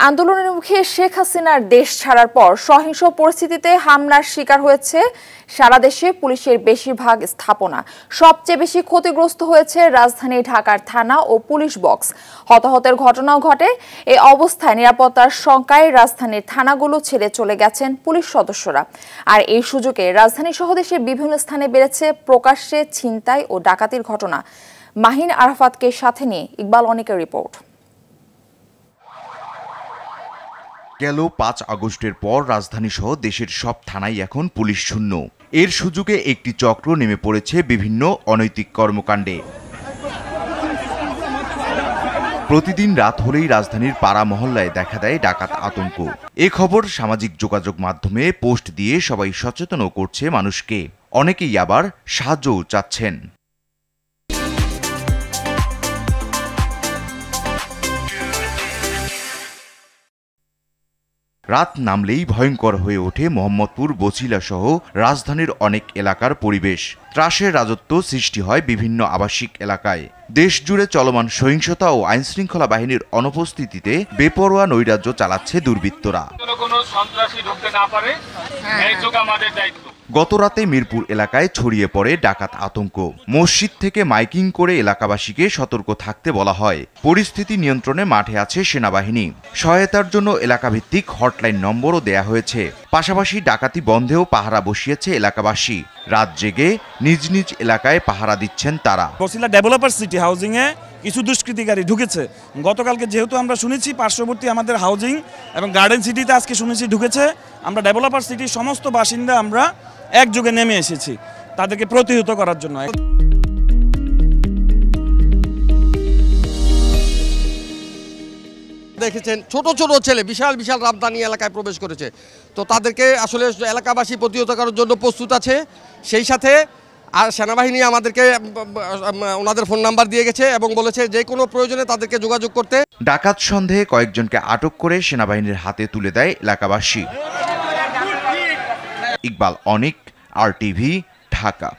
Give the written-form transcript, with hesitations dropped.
আন্দোলনের মুখে শেখ হাসিনার দেশ ছাড়ার পর সহিংস পরিস্থিতিতে হামলার শিকার হয়েছে সারা দেশে পুলিশের বেশিরভাগ স্থাপনা। সবচেয়ে বেশি ক্ষতিগ্রস্ত হয়েছে রাজধানী ঢাকার থানা ও পুলিশ বক্স। হতাহতের ঘটনাও ঘটে। এই অবস্থায় নিরাপত্তার শঙ্কায় রাজধানীর থানাগুলো ছেড়ে চলে গেছেন পুলিশ সদস্যরা। আর এই সুযোগে রাজধানী সহ দেশের বিভিন্ন স্থানে বেড়েছে প্রকাশ্যে ছিনতাই ও ডাকাতির ঘটনা। মাহিন আরাফাতকে সাথে নিয়ে ইকবাল অনিকের রিপোর্ট। গেল ৫ আগস্টের পর রাজধানীসহ দেশের সব থানাই এখন পুলিশ শূন্য। এর সুযোগে একটি চক্র নেমে পড়েছে বিভিন্ন অনৈতিক কর্মকাণ্ডে। প্রতিদিন রাত হলেই রাজধানীর পাড়া মহল্লায় দেখা দেয় ডাকাত আতঙ্ক। এ খবর সামাজিক যোগাযোগ মাধ্যমে পোস্ট দিয়ে সবাই সচেতনও করছে মানুষকে। অনেকেই আবার সাহায্যও চাচ্ছেন। রাত নামলেই ভয়ঙ্কর হয়ে ওঠে মোহাম্মদপুর, বছিলা সহ রাজধানীর অনেক এলাকার পরিবেশ। ত্রাসের রাজত্ব সৃষ্টি হয় বিভিন্ন আবাসিক এলাকায়। দেশজুড়ে চলমান সহিংসতা ও আইনশৃঙ্খলা বাহিনীর অনুপস্থিতিতে বেপরোয়া নৈরাজ্য চালাচ্ছে দুর্বৃত্তরা। গতরাতে মিরপুর এলাকায় ছড়িয়ে পড়ে ডাকাত আতঙ্ক। মসজিদ থেকে মাইকিং করে এলাকাবাসীকে সতর্ক থাকতে বলা হয়। পরিস্থিতি নিয়ন্ত্রণে মাঠে আছে সেনাবাহিনী। সহায়তার জন্য এলাকাভিত্তিক হটলাইন নম্বরও দেয়া হয়েছে। পাশাপাশি ডাকাতি বন্ধেও পাহারা বসিয়েছে এলাকাবাসী। রাত জেগে নিজ নিজ এলাকায় পাহারা দিচ্ছেন তারা। বছিলা ডেভেলপার সিটি হাউজিং এ কিছু দুষ্কৃতিকারী ঢুকেছে। গতকালকে যেহেতু আমরা শুনেছি পার্শ্ববর্তী আমাদের হাউজিং এবং গার্ডেন সিটিতে আজকে শুনেছি ঢুকেছে, আমরা ডেভেলপার সিটির সমস্ত বাসিন্দা আমরা একযোগে নেমে এসেছি তাদেরকে প্রতিহত করার জন্য। দেখেছেন ছোট ছোট ছেলে বিশাল বিশাল রাজধানী এলাকায় প্রবেশ করেছে। তো তাদেরকে আসলে এলাকাবাসী প্রতিহত করার জন্য প্রস্তুত আছে। সেই সাথে আর সেনাবাহিনী আমাদেরকে ওনাদের ফোন নাম্বার দিয়ে গেছে এবং বলেছে যে কোনো প্রয়োজনে তাদেরকে যোগাযোগ করতে। ডাকাত সন্দেহে কয়েকজনকে আটক করে সেনাবাহিনীর হাতে তুলে দেয় এলাকাবাসী। ইকবাল অনিক, RTV, ঢাকা।